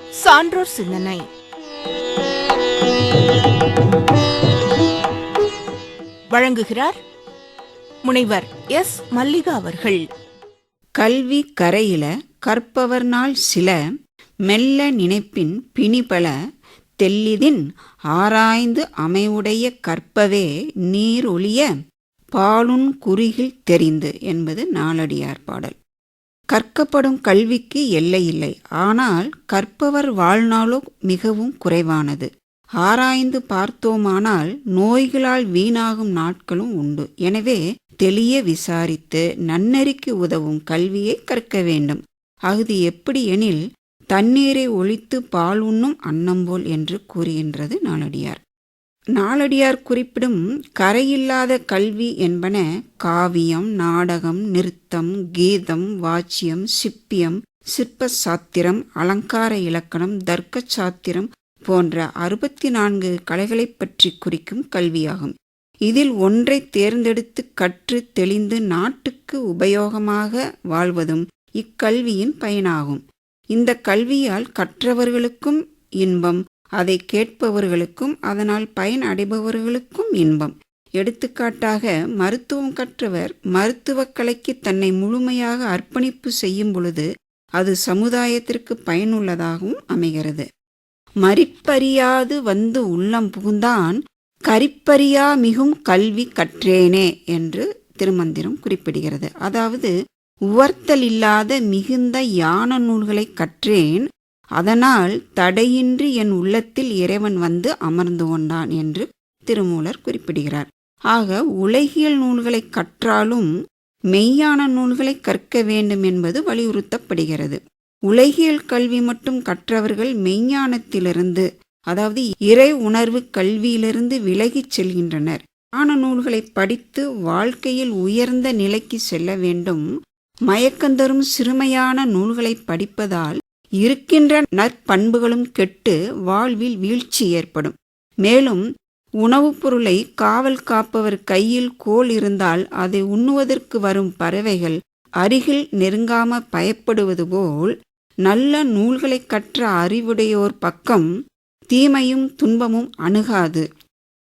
சான்றோர் சிந்தனை. வழங்குகிறார் முனைவர் எஸ். மல்லிகா அவர்கள். கல்வி கரையில கற்பவர் நாள் சில, மெல்ல நினைப்பின் பிணிபல தெல்லிதின் ஆராய்ந்து அமைவுடைய கற்பவே நீர் ஒளிய பாலுன் குறுகில் தெரிந்து என்பது நாலடியார் பாடல். கற்கப்படும் கல்விக்கு எல்லையில்லை. ஆனால் கற்பவர் வாழ்நாளோ மிகவும் குறைவானது. ஆராய்ந்து பார்த்தோமானால் நோய்களால் வீணாகும் நாட்களும் உண்டு. எனவே தெளிய விசாரித்து நன்னெறிக்கு உதவும் கல்வியை கற்க வேண்டும். அஃது எப்படி எனில், தண்ணீரை ஒழித்து பால் உண்ணும் அன்னம்போல் என்று கூறுகின்றது நாலடியார். நாலடியார் குறிப்பிடும் கரையில்லாத கல்வி என்பன காவியம், நாடகம், நிறுத்தம், கீதம், வாச்சியம், சிப்பியம், சிற்ப சாத்திரம், அலங்கார இலக்கணம், தர்க்க சாத்திரம் போன்ற 64 கலைகளைப் பற்றி குறிக்கும் கல்வியாகும். இதில் ஒன்றை தேர்ந்தெடுத்து கற்று தெளிந்து நாட்டுக்கு உபயோகமாக வாழ்வதும் இக்கல்வியின் பயனாகும். இந்த கல்வியால் கற்றவர்களுக்கும் இன்பம், அதை கேட்பவர்களுக்கும் அதனால் பயன் அடைபவர்களுக்கும் இன்பம். எடுத்துக்காட்டாக, மருத்துவம் கற்றவர் மருத்துவக் கலைக்கு தன்னை முழுமையாக அர்ப்பணிப்பு செய்யும் பொழுது அது சமுதாயத்திற்கு பயனுள்ளதாகவும் அமைகிறது. மரிப்பறியாது வந்து உள்ளம் புகுந்தான், கரிப்பறியா மிகும் கல்வி கற்றேனே என்று திருமந்திரம் குறிப்பிடுகிறது. அதாவது, உவர்த்தல் இல்லாத மிகுந்த யான நூல்களை கற்றேன், அதனால் தடையின்றி என் உள்ளத்தில் இறைவன் வந்து அமர்ந்து கொண்டான் என்று திருமூலர் குறிப்பிடுகிறார். ஆக, உலகியல் நூல்களை கற்றாலும் மெய்யான நூல்களை கற்க வேண்டும் என்பது வலியுறுத்தப்படுகிறது. உலகியல் கல்வி மட்டும் கற்றவர்கள் மெய்ஞானத்திலிருந்து, அதாவது இறை உணர்வு கல்வியிலிருந்து விலகிச் செல்கின்றனர். ஞான நூல்களை படித்து வாழ்க்கையில் உயர்ந்த நிலைக்கு செல்ல வேண்டும். மயக்கந்தரும் சிறுமையான நூல்களை படிப்பதால் இருக்கின்ற நற்பண்புகளும் கெட்டு வாழ்வில் வீழ்ச்சி ஏற்படும். மேலும் உணவுப் பொருளை காவல் காப்பவர் கையில் கோல் இருந்தால் அதை உண்ணுவதற்கு வரும் பறவைகள் அருகில் நெருங்காம பயப்படுவது போல், நல்ல நூல்களை கற்ற அறிவுடையோர் பக்கம் தீமையும் துன்பமும் அணுகாது.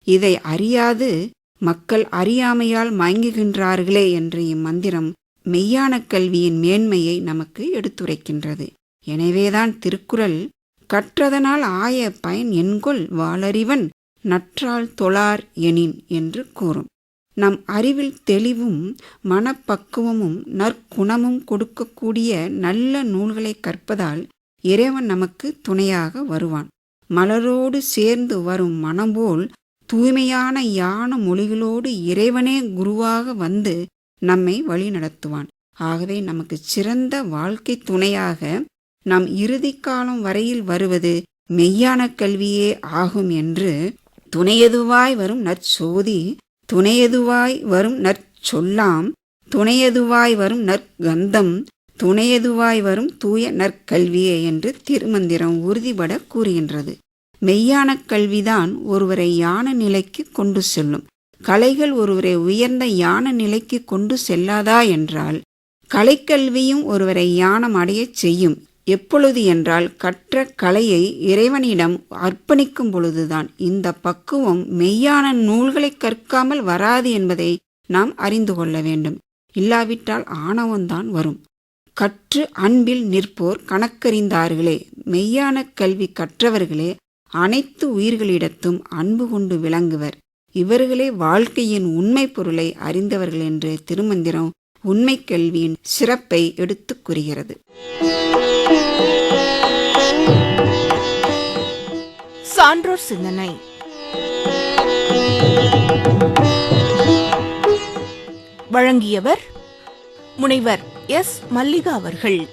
இதை அறியாது மக்கள் அறியாமையால் மயங்குகின்றார்களே என்ற இம்மந்திரம் மெய்யான கல்வியின் மேன்மையை நமக்கு எடுத்துரைக்கின்றது. எனவேதான் திருக்குறள், கற்றதனால் ஆய பயன் என்கொல் வாளறிவன் நற்றால் தொழார் எனின் என்று கூறும். நம் அறிவில் தெளிவும் மனப்பக்குவமும் நற்குணமும் கொடுக்கக்கூடிய நல்ல நூல்களை கற்பதால் இறைவன் நமக்கு துணையாக வருவான். மலரோடு சேர்ந்து வரும் மனம்போல் தூய்மையான யான மொழிகளோடு இறைவனே குருவாக வந்து நம்மை வழி நடத்துவான். ஆகவே நமக்கு சிறந்த வாழ்க்கை துணையாக நம் இறுதி காலம் வரையில் வருவது மெய்யான கல்வியே ஆகும் என்று, துணையதுவாய் வரும் நற்சோதி, துணையதுவாய் வரும் நற்சொல்லாம், துணையதுவாய் வரும் நற்கந்தம், துணையதுவாய் வரும் தூய நற்கல்வியே என்று திருமந்திரம் உறுதிபட கூறுகின்றது. மெய்யான கல்விதான் ஒருவரை யான நிலைக்கு கொண்டு செல்லும். கலைகள் ஒருவரை உயர்ந்த யான நிலைக்கு கொண்டு செல்லாதா என்றால், கலைக்கல்வியும் ஒருவரை ஞானம் அடையச் செய்யும். எப்பொழுது என்றால், கற்ற கலையை இறைவனிடம் அர்ப்பணிக்கும் பொழுதுதான். இந்த பக்குவம் மெய்யான நூல்களை கற்காமல் வராது என்பதை நாம் அறிந்து கொள்ள வேண்டும். இல்லாவிட்டால் ஆணவம்தான் வரும். கற்று அன்பில் நிற்போர் கணக்கறிந்தார்களே. மெய்யான கல்வி கற்றவர்களே அனைத்து உயிர்களிடத்தும் அன்பு கொண்டு விளங்குவர். இவர்களே வாழ்க்கையின் உண்மை பொருளை அறிந்தவர்கள் என்று திருமந்திரம் உண்மை கல்வியின் சிறப்பை எடுத்துக் கூறுகிறது. சான்றோர் சிந்தனை. வழங்கியவர் முனைவர் எஸ். மல்லிகா அவர்கள்.